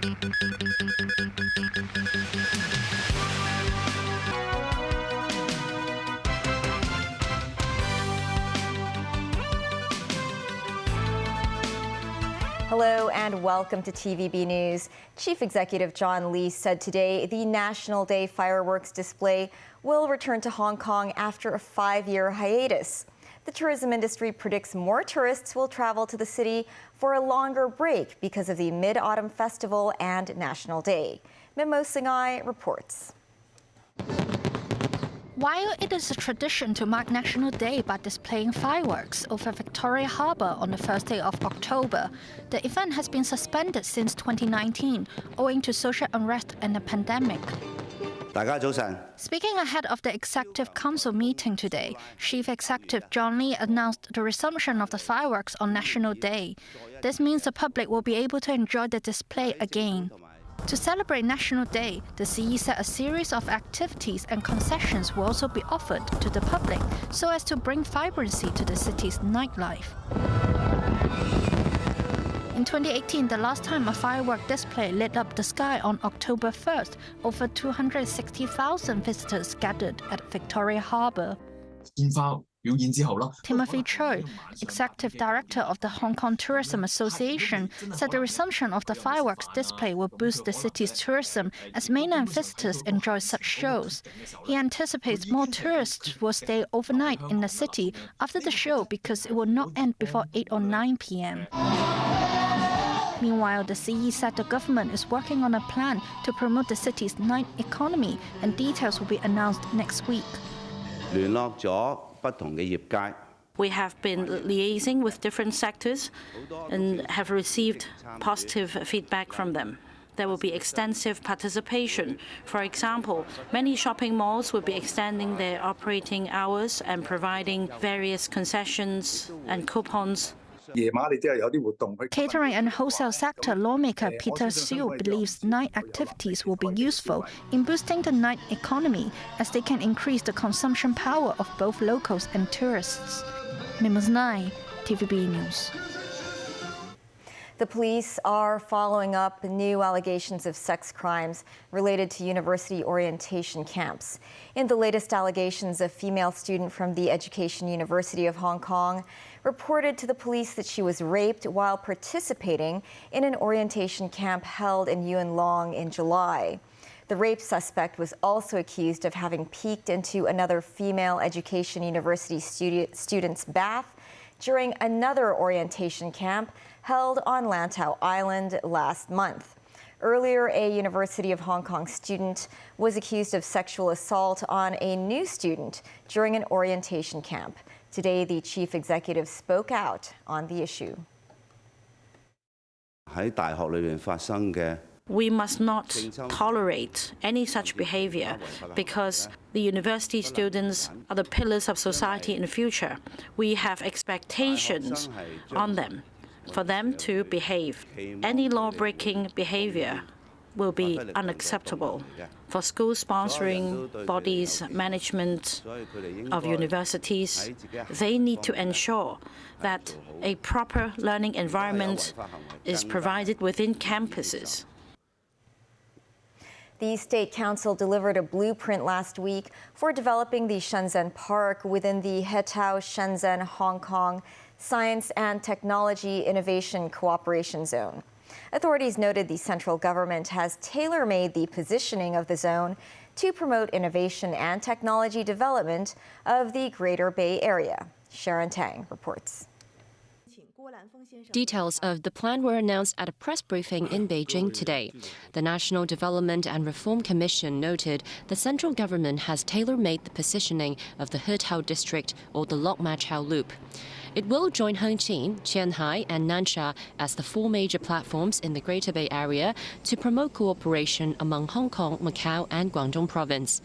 Hello and welcome to TVB News. Chief Executive John Lee said today the National Day fireworks display will return to Hong Kong after a 5-year hiatus. The tourism industry predicts more tourists will travel to the city for a longer break because of the Mid-Autumn Festival and National Day. Mimo Singhai reports. While it is a tradition to mark National Day by displaying fireworks over Victoria Harbour on the first day of October, the event has been suspended since 2019 owing to social unrest and the pandemic. Speaking ahead of the Executive Council meeting today, Chief Executive John Lee announced the resumption of the fireworks on National Day. This means the public will be able to enjoy the display again. To celebrate National Day, the CE said a series of activities and concessions will also be offered to the public so as to bring vibrancy to the city's nightlife. In 2018, the last time a firework display lit up the sky on October 1st, over 260,000 visitors gathered at Victoria Harbour. Timothy Cho, Executive Director of the Hong Kong Tourism Association, said the resumption of the fireworks display will boost the city's tourism as mainland visitors enjoy such shows. He anticipates more tourists will stay overnight in the city after the show because it will not end before 8 or 9 p.m. Meanwhile, the CE said the government is working on a plan to promote the city's night economy, and details will be announced next week. We have been liaising with different sectors and have received positive feedback from them. There will be extensive participation. For example, many shopping malls will be extending their operating hours and providing various concessions and coupons. Catering and wholesale sector lawmaker Peter Siu believes night activities will be useful in boosting the night economy as they can increase the consumption power of both locals and tourists. Mimos 9, TVB News. The police are following up new allegations of sex crimes related to university orientation camps. In the latest allegations, a female student from the Education University of Hong Kong reported to the police that she was raped while participating in an orientation camp held in Yuen Long in July. The rape suspect was also accused of having peeked into another female Education University student's bath during another orientation camp held on Lantau Island last month. Earlier, a University of Hong Kong student was accused of sexual assault on a new student during an orientation camp. Today, the chief executive spoke out on the issue. We must not tolerate any such behavior because the university students are the pillars of society in the future. We have expectations on them for them to behave. Any law-breaking behavior will be unacceptable. For school sponsoring bodies, management of universities, they need to ensure that a proper learning environment is provided within campuses. The State Council delivered a blueprint last week for developing the Shenzhen Park within the Hetao Shenzhen Hong Kong Science and Technology Innovation Cooperation Zone. Authorities noted the central government has tailor-made the positioning of the zone to promote innovation and technology development of the Greater Bay Area. Sharon Tang reports. Details of the plan were announced at a press briefing in Beijing today. The National Development and Reform Commission noted the central government has tailor-made the positioning of the Hetao district or the Lok Ma Chau Loop. It will join Hengqin, Qianhai and Nansha as the 4 major platforms in the Greater Bay Area to promote cooperation among Hong Kong, Macau and Guangdong Province.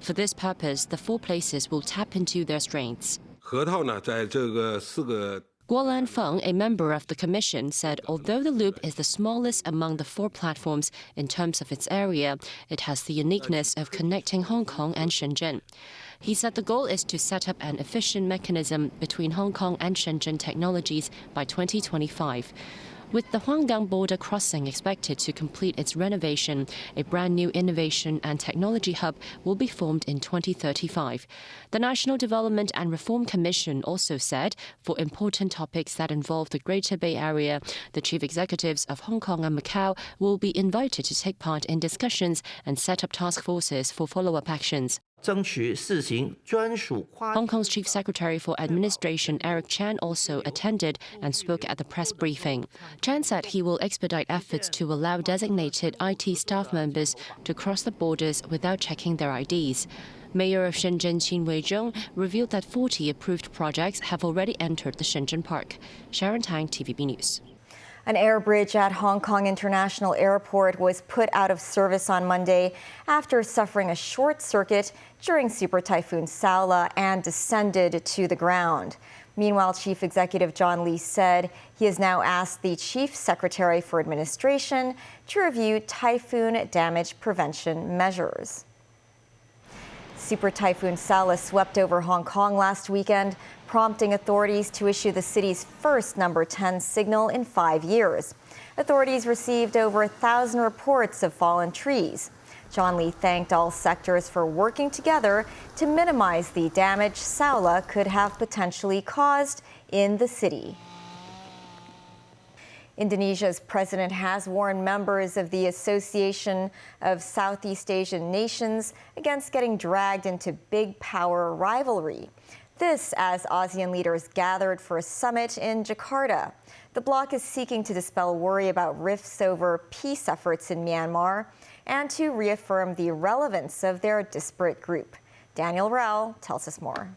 For this purpose, the 4 places will tap into their strengths. Guo Lanfeng, a member of the commission, said although the loop is the smallest among the 4 platforms in terms of its area, it has the uniqueness of connecting Hong Kong and Shenzhen. He said the goal is to set up an efficient mechanism between Hong Kong and Shenzhen technologies by 2025. With the Huanggang border crossing expected to complete its renovation, a brand new innovation and technology hub will be formed in 2035. The National Development and Reform Commission also said for important topics that involve the Greater Bay Area, the chief executives of Hong Kong and Macau will be invited to take part in discussions and set up task forces for follow-up actions. Hong Kong's Chief Secretary for Administration Eric Chan also attended and spoke at the press briefing. Chan said he will expedite efforts to allow designated IT staff members to cross the borders without checking their IDs. Mayor of Shenzhen Qin Weizhong revealed that 40 approved projects have already entered the Shenzhen Park. Sharon Tang, TVB News. An air bridge at Hong Kong International Airport was put out of service on Monday after suffering a short circuit during Super Typhoon Saola and descended to the ground. Meanwhile, Chief Executive John Lee said he has now asked the Chief Secretary for Administration to review typhoon damage prevention measures. Super Typhoon Saola swept over Hong Kong last weekend, prompting authorities to issue the city's first number 10 signal in 5 years. Authorities received over 1,000 reports of fallen trees. John Lee thanked all sectors for working together to minimize the damage Saola could have potentially caused in the city. Indonesia's president has warned members of the Association of Southeast Asian Nations against getting dragged into big power rivalry. This as ASEAN leaders gathered for a summit in Jakarta. The bloc is seeking to dispel worry about rifts over peace efforts in Myanmar and to reaffirm the relevance of their disparate group. Daniel Rao tells us more.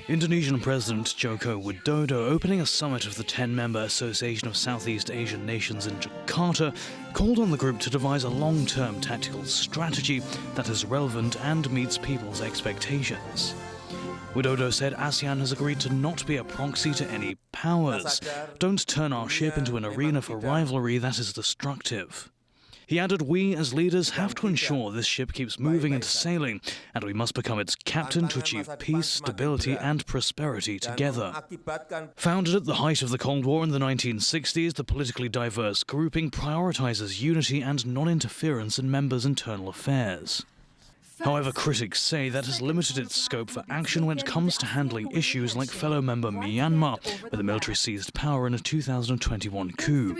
Indonesian President Joko Widodo, opening a summit of the 10-member Association of Southeast Asian Nations in Jakarta, called on the group to devise a long-term tactical strategy that is relevant and meets people's expectations. Widodo said ASEAN has agreed to not be a proxy to any powers. Don't turn our ship into an arena for rivalry that is destructive. He added, we as leaders have to ensure this ship keeps moving and sailing, and we must become its captain to achieve peace, stability and prosperity together. Founded at the height of the Cold War in the 1960s, the politically diverse grouping prioritizes unity and non-interference in members' internal affairs. However, critics say that has limited its scope for action when it comes to handling issues like fellow member Myanmar, where the military seized power in a 2021 coup.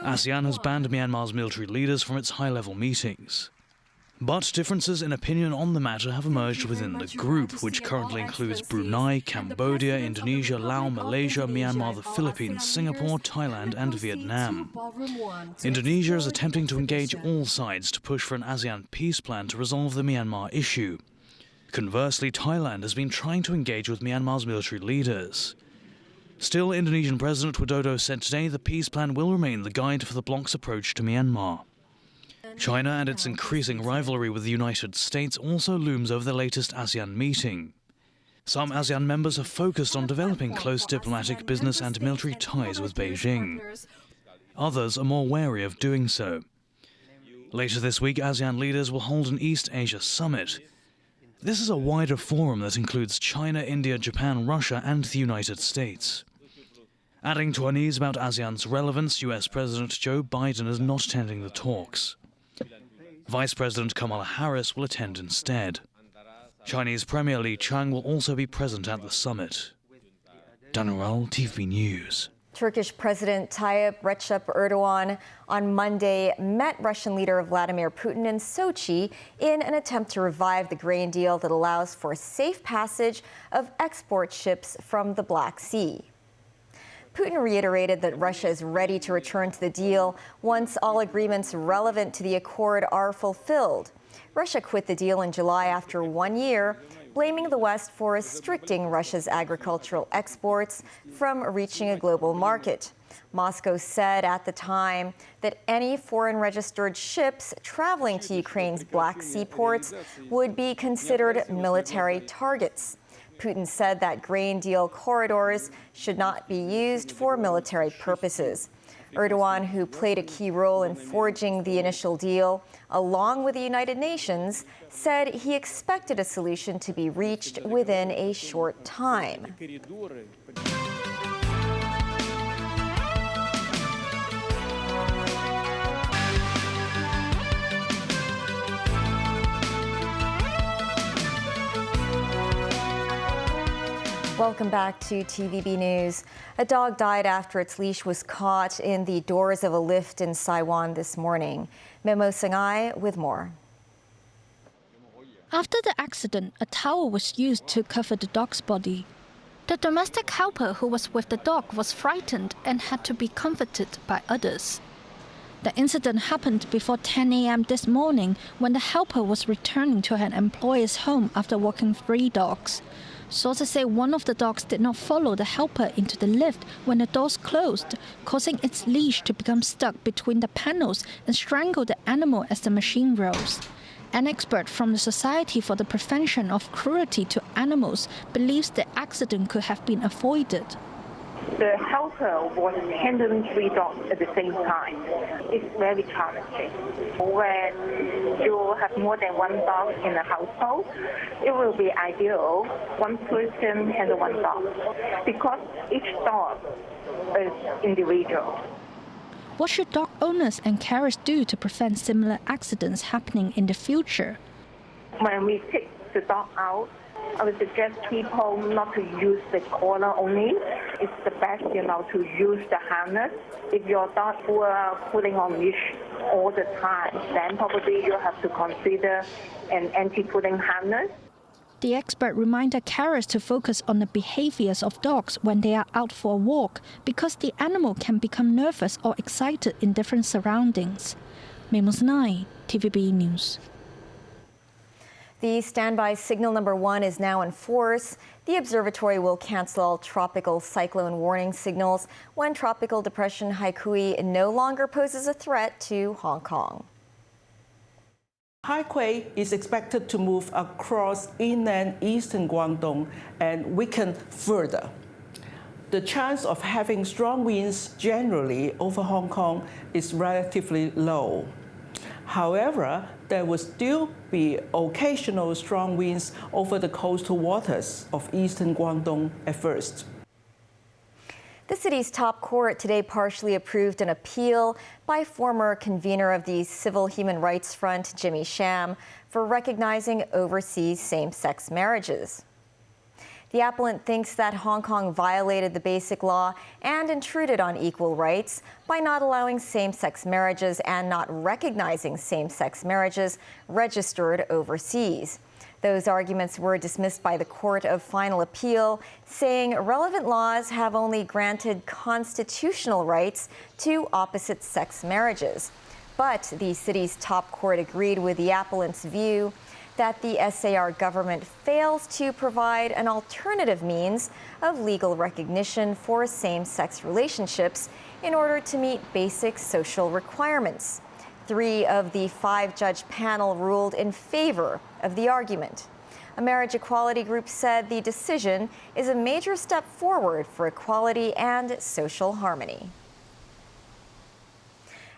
ASEAN has banned Myanmar's military leaders from its high-level meetings. But differences in opinion on the matter have emerged within the group, which currently includes Brunei, Cambodia, Indonesia, Laos, Malaysia, Myanmar, the Philippines, Singapore, Thailand and Vietnam. Indonesia is attempting to engage all sides to push for an ASEAN peace plan to resolve the Myanmar issue. Conversely, Thailand has been trying to engage with Myanmar's military leaders. Still, Indonesian President Widodo said today the peace plan will remain the guide for the bloc's approach to Myanmar. China and its increasing rivalry with the United States also looms over the latest ASEAN meeting. Some ASEAN members have focused on developing close diplomatic, business and military ties with Beijing. Others are more wary of doing so. Later this week, ASEAN leaders will hold an East Asia summit. This is a wider forum that includes China, India, Japan, Russia and the United States. Adding to unease about ASEAN's relevance, US President Joe Biden is not attending the talks. Vice President Kamala Harris will attend instead. Chinese Premier Li Qiang will also be present at the summit. Daniel Rao, TV News. Turkish President Tayyip Recep Erdogan on Monday met Russian leader Vladimir Putin in Sochi in an attempt to revive the grain deal that allows for safe passage of export ships from the Black Sea. Putin reiterated that Russia is ready to return to the deal once all agreements relevant to the accord are fulfilled. Russia quit the deal in July after 1 year, blaming the West for restricting Russia's agricultural exports from reaching a global market. Moscow said at the time that any foreign-registered ships traveling to Ukraine's Black Sea ports would be considered military targets. Putin said that grain deal corridors should not be used for military purposes. Erdogan, who played a key role in forging the initial deal, along with the United Nations, said he expected a solution to be reached within a short time. Welcome back to TVB News. A dog died after its leash was caught in the doors of a lift in Taiwan this morning. Memo Sangai with more. After the accident, a towel was used to cover the dog's body. The domestic helper who was with the dog was frightened and had to be comforted by others. The incident happened before 10 a.m. this morning when the helper was returning to her employer's home after walking 3 dogs. Sources say one of the dogs did not follow the helper into the lift when the doors closed, causing its leash to become stuck between the panels and strangle the animal as the machine rose. An expert from the Society for the Prevention of Cruelty to Animals believes the accident could have been avoided. The helper was handling 3 dogs at the same time. It's very challenging. When you have more than 1 dog in a household, it will be ideal 1 person handle 1 dog, because each dog is individual. What should dog owners and carers do to prevent similar accidents happening in the future? When we take the dog out, I would suggest people not to use the collar only. It's the best, to use the harness. If your dog were putting on leash all the time, then probably you have to consider an anti-pulling harness. The expert reminded carers to focus on the behaviors of dogs when they are out for a walk, because the animal can become nervous or excited in different surroundings. Memos 9, TVB News. The standby signal number 1 is now in force. The observatory will cancel all tropical cyclone warning signals when Tropical Depression Haikui no longer poses a threat to Hong Kong. Haikui is expected to move across inland eastern Guangdong and weaken further. The chance of having strong winds generally over Hong Kong is relatively low. However, there will still be occasional strong winds over the coastal waters of eastern Guangdong at first. The city's top court today partially approved an appeal by former convener of the Civil Human Rights Front, Jimmy Sham, for recognizing overseas same-sex marriages. The appellant thinks that Hong Kong violated the Basic Law and intruded on equal rights by not allowing same-sex marriages and not recognizing same-sex marriages registered overseas. Those arguments were dismissed by the Court of Final Appeal, saying relevant laws have only granted constitutional rights to opposite-sex marriages. But the city's top court agreed with the appellant's view that the SAR government fails to provide an alternative means of legal recognition for same-sex relationships in order to meet basic social requirements. 3 of the 5-judge panel ruled in favor of the argument. A marriage equality group said the decision is a major step forward for equality and social harmony.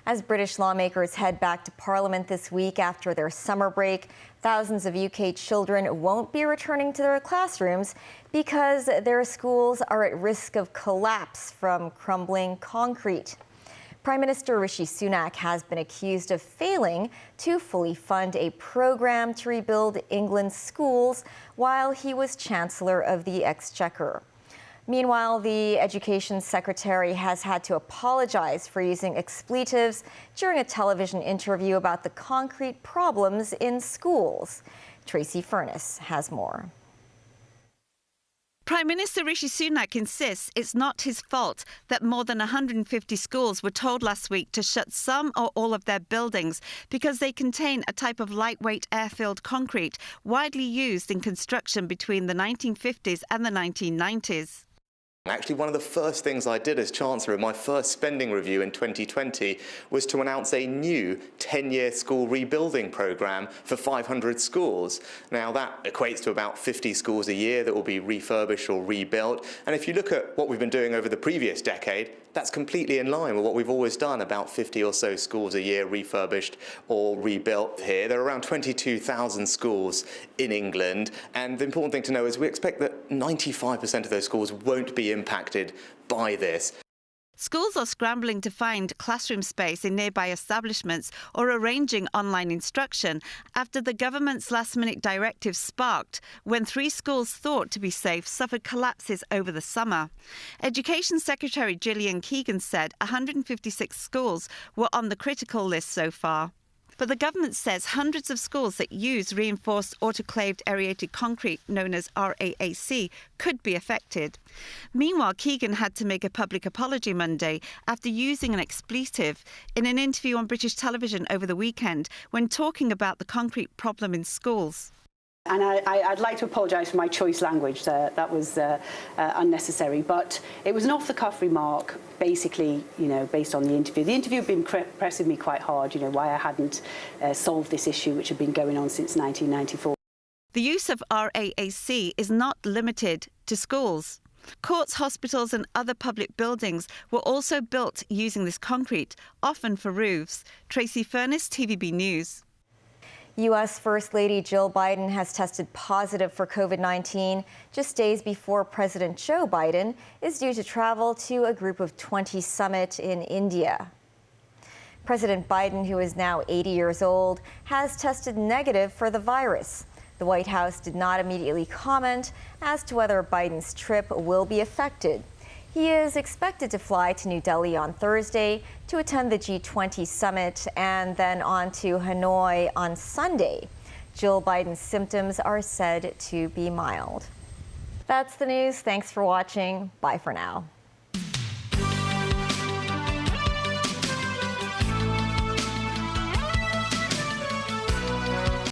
As British lawmakers head back to Parliament this week after their summer break, thousands of UK children won't be returning to their classrooms because their schools are at risk of collapse from crumbling concrete. Prime Minister Rishi Sunak has been accused of failing to fully fund a program to rebuild England's schools while he was Chancellor of the Exchequer. Meanwhile, the Education Secretary has had to apologize for using expletives during a television interview about the concrete problems in schools. Tracy Furness has more. Prime Minister Rishi Sunak insists it's not his fault that more than 150 schools were told last week to shut some or all of their buildings because they contain a type of lightweight air-filled concrete widely used in construction between the 1950s and the 1990s. Actually, one of the first things I did as Chancellor in my first spending review in 2020 was to announce a new 10-year school rebuilding programme for 500 schools. Now, that equates to about 50 schools a year that will be refurbished or rebuilt. And if you look at what we've been doing over the previous decade, that's completely in line with what we've always done, about 50 or so schools a year refurbished or rebuilt here. There are around 22,000 schools in England, and the important thing to know is we expect that 95% of those schools won't be impacted by this. Schools are scrambling to find classroom space in nearby establishments or arranging online instruction after the government's last-minute directive sparked when 3 schools thought to be safe suffered collapses over the summer. Education Secretary Gillian Keegan said 156 schools were on the critical list so far. But the government says hundreds of schools that use reinforced autoclaved aerated concrete, known as RAAC, could be affected. Meanwhile, Keegan had to make a public apology Monday after using an expletive in an interview on British television over the weekend when talking about the concrete problem in schools. And I'd like to apologise for my choice language. That was unnecessary. But it was an off-the-cuff remark, basically, based on the interview. The interview had been pressing me quite hard, why I hadn't solved this issue, which had been going on since 1994. The use of RAAC is not limited to schools. Courts, hospitals and other public buildings were also built using this concrete, often for roofs. Tracy Furness, TVB News. U.S. First Lady Jill Biden has tested positive for COVID-19 just days before President Joe Biden is due to travel to a Group of 20 summit in India. President Biden, who is now 80 years old, has tested negative for the virus. The White House did not immediately comment as to whether Biden's trip will be affected. He is expected to fly to New Delhi on Thursday to attend the G20 summit and then on to Hanoi on Sunday. Jill Biden's symptoms are said to be mild. That's the news. Thanks for watching. Bye for now.